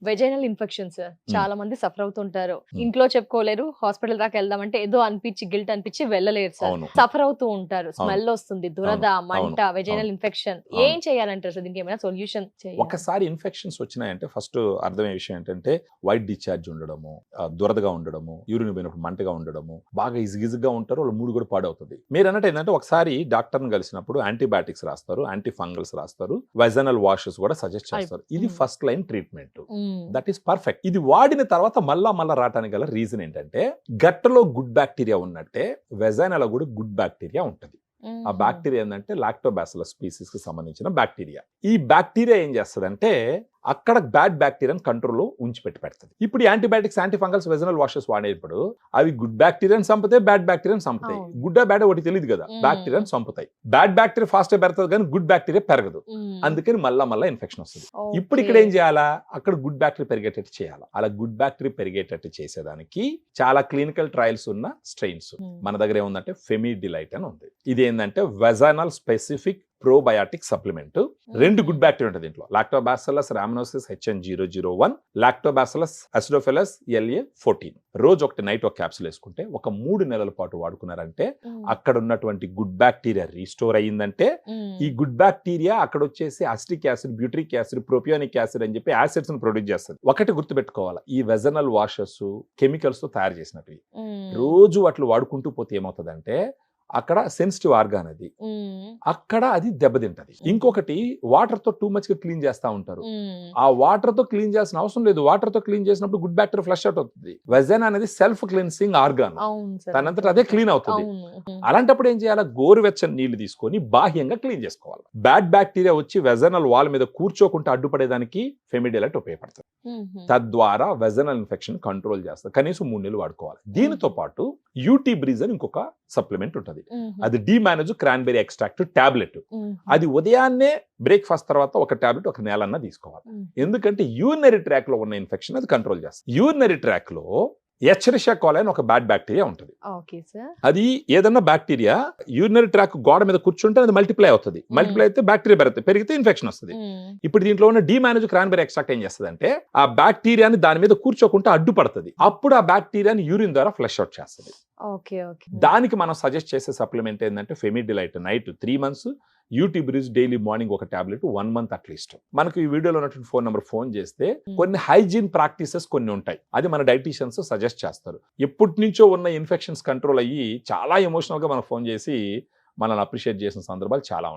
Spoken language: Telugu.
వెజైనల్ ఇన్ఫెక్షన్స్ హ్మ్. చాలా మంది సఫర్ అవుతుంటారు. హ్మ్. ఇంట్లో చెప్పుకోలేరు. హాస్పిటల్ దాకా వెళ్దామంటే ఏదో అనిపించి గిల్ట్ అనిపించి వెళ్ళలేరు సార్. అవును. సఫర్ అవుతూ ఉంటారు. అవును. స్మెల్ వస్తుంది, దురద, అవును. మంట, అవును. వెజైనల్ అవును. ఇన్ఫెక్షన్. ఏం అవును. చేయాలంటారు సార్? దీనికి ఏమైనా సొల్యూషన్ చేయాలా? ఒకసారి ఇన్ఫెక్షన్స్ వచ్చినాయంటే ఫస్ట్ అర్థమయ్యే విషయం ఏంటంటే వైట్ డిశ్చార్జ్ ఉండడము, దురదగా ఉండడము, యూరిన్ పోయినప్పుడు మంటగా ఉండడము, బాగా ఇజిగిజిగా ఉంటారు, వాళ్ళ మూడు కూడా పాడవుతుంది. మీరు అన్నట్టు ఏంటంటే ఒకసారి డాక్టర్ని కలిసినప్పుడు యాంటీబయాటిక్స్ రాస్తారు, యాంటీ ఫంగల్స్ రాస్తారు, వెజనల్ వాషెస్ కూడా సజెస్ట్ చేస్తారు. ఇది first line treatment. That is perfect. ఇది వాడిన తర్వాత మళ్ళా రావడానికి గల రీజన్ ఏంటంటే గట్టలో గుడ్ బ్యాక్టీరియా ఉన్నట్టే వెజైనాలో కూడా గుడ్ బ్యాక్టీరియా ఉంటుంది. ఆ బ్యాక్టీరియా ఏంటంటే లాక్టోబాసిల్లస్ స్పీసీస్ కి సంబంధించిన బ్యాక్టీరియా. ఈ బ్యాక్టీరియా ఏం చేస్తుందంటే అక్కడ బ్యాడ్ బ్యాక్టీరియాని కంట్రోల్లో ఉంచి పెడుతుంది. ఇప్పుడు antibiotics, anti fungals, vaginal washes వాడేటప్పుడు అవి గుడ్ బ్యాక్టీరియాని చంపుతాయి, బ్యాడ్ బ్యాక్టీరియాని చంపుతాయి. గుడ్ బ్యాడ్ ఒకటి తెలియదు కదా, బ్యాక్టీరియాని చంపుతాయి. బ్యాడ్ బ్యాక్టీరియా ఫాస్ట్ పెరుగుతుంది కానీ గుడ్ బ్యాక్టీరియా పెరగదు. అందుకని మళ్ళా ఇన్ఫెక్షన్ వస్తుంది. ఇప్పుడు ఇక్కడ ఏం చేయాలా? అక్కడ గుడ్ బ్యాక్టీరియా పెరిగేటట్టు చేయాలి. అలా గుడ్ బ్యాక్టీరియా పెరిగేటట్టు చేసేదానికి చాలా క్లినికల్ ట్రయల్స్ ఉన్న స్ట్రెయిన్స్ మన దగ్గర ఏముందంటే ఫెమిడిలైట్ అని ఉంది. ఇది ఏంటంటే వెజనల్ స్పెసిఫిక్ ప్రోబయాటిక్ సప్లిమెంట్. రెండు గుడ్ బ్యాక్టీరియా ఉంటుంది దీంట్లో, Lactobacillus రామనోసిస్ HN001, Lactobacillus acidophilus LA14. రోజు ఒకటి నైట్ ఒక క్యాప్సూల్ వేసుకుంటే ఒక 3 నెలల పాటు వాడుకున్నారంటే అక్కడ ఉన్నటువంటి గుడ్ బ్యాక్టీరియా రీస్టోర్ అయ్యిందంటే ఈ గుడ్ బ్యాక్టీరియా అక్కడ వచ్చేసి acetic acid, butyric acid, propionic acid అని చెప్పి యాసిడ్స్ ని ప్రొడ్యూస్ చేస్తుంది. ఒకటి గుర్తుపెట్టుకోవాలి, ఈ వెజనల్ వాషెస్ కెమికల్స్ తో తయారు చేసినవి. రోజు వాటిని వాడుకుంటూ పోతే ఏమవుతుందంటే అక్కడ సెన్సిటివ్ ఆర్గాన్ అది, అక్కడ అది దెబ్బతింటది. ఇంకొకటి వాటర్ తో టూ మచ్ గా క్లీన్ చేస్తా ఉంటారు. ఆ వాటర్ తో క్లీన్ చేయాల్సిన అవసరం లేదు. వాటర్ తో క్లీన్ చేసినప్పుడు గుడ్ బ్యాక్టీరియా ఫ్లష్ అవుట్ అవుతుంది. వెజైనా అనేది సెల్ఫ్ క్లీన్సింగ్ ఆర్గాన్, తనంతట అదే క్లీన్ అవుతుంది. అలాంటప్పుడు ఏం చేయాలి? గోరువెచ్చని నీళ్లు తీసుకొని బాహ్యంగా క్లీన్ చేసుకోవాలి. బ్యాడ్ బ్యాక్టీరియా వచ్చి వెజనల్ వాల్ మీద కూర్చోకుండా అడ్డుపడేదానికి ఫెమిడిలైట్ ఉపయోగపడుతుంది. తద్వారా వెజనల్ ఇన్ఫెక్షన్ కంట్రోల్ చేస్తుంది. కనీసం 3 నెలలు వాడుకోవాలి. దీనితో పాటు యూటీ బ్రీజ్ అని ఇంకొక సప్లిమెంట్ ఉంటుంది. అది డిమానజ్ క్రాన్బెరీ ఎక్స్ట్రాక్ట్ టాబ్లెట్. అది ఉదయాన్నే బ్రేక్ఫాస్ట్ తర్వాత ఒక టాబ్లెట్ ఒక నెలన్నా తీసుకోవాలి. ఎందుకంటే యూరినరీ ట్రాక్ లో ఉన్న ఇన్ఫెక్షన్ అది కంట్రోల్ చేస్తుంది. యూరినరీ ట్రాక్ లో ఎచరిషియా కోలై అని ఒక బ్యాడ్ బ్యాక్టీరియా ఉంటుంది. అది ఏదన్నా బ్యాక్టీరియా యూరినరీ ట్రాక్ గోడ మీద కూర్చుంటే అది మల్టిప్లై అవుతుంది. మల్టిప్లై అయితే బ్యాక్టీరియా పెరుగుతుంది, పెరిగితే ఇన్ఫెక్షన్ వస్తుంది. ఇప్పుడు దీంట్లో ఉన్న డిమానజ్ క్రాన్బెరీ ఎక్స్ట్రాక్ట్ ఏం చేస్తుంది అంటే ఆ బ్యాక్టీరియాని దాని మీద కూర్చోకుండా అడ్డుపడుతుంది. అప్పుడు ఆ బ్యాక్టీరియాని యూరిన్ ద్వారా ఫ్లష్ అవుట్ చేస్తుంది. దానికి మనం సజెస్ట్ చేసే సప్లిమెంట్ ఏంటంటే ఫెమిడిలైట్ night 3 months, UT breeze daily morning ఒక టాబ్లెట్ 1 month అట్లీస్ట్. మనకు ఈ వీడియోలో ఉన్నటువంటి ఫోన్ నెంబర్ ఫోన్ చేస్తే కొన్ని హైజీన్ ప్రాక్టీసెస్ కొన్ని ఉంటాయి, అది మన డైటీషియన్స్ సజెస్ట్ చేస్తారు. ఎప్పటి నుంచో ఉన్న ఇన్ఫెక్షన్స్ కంట్రోల్ అయ్యి చాలా ఎమోషనల్ గా మనకు ఫోన్ చేసి మనల్ని అప్రిషియేట్ చేసిన సందర్భాలు చాలా ఉన్నాయి.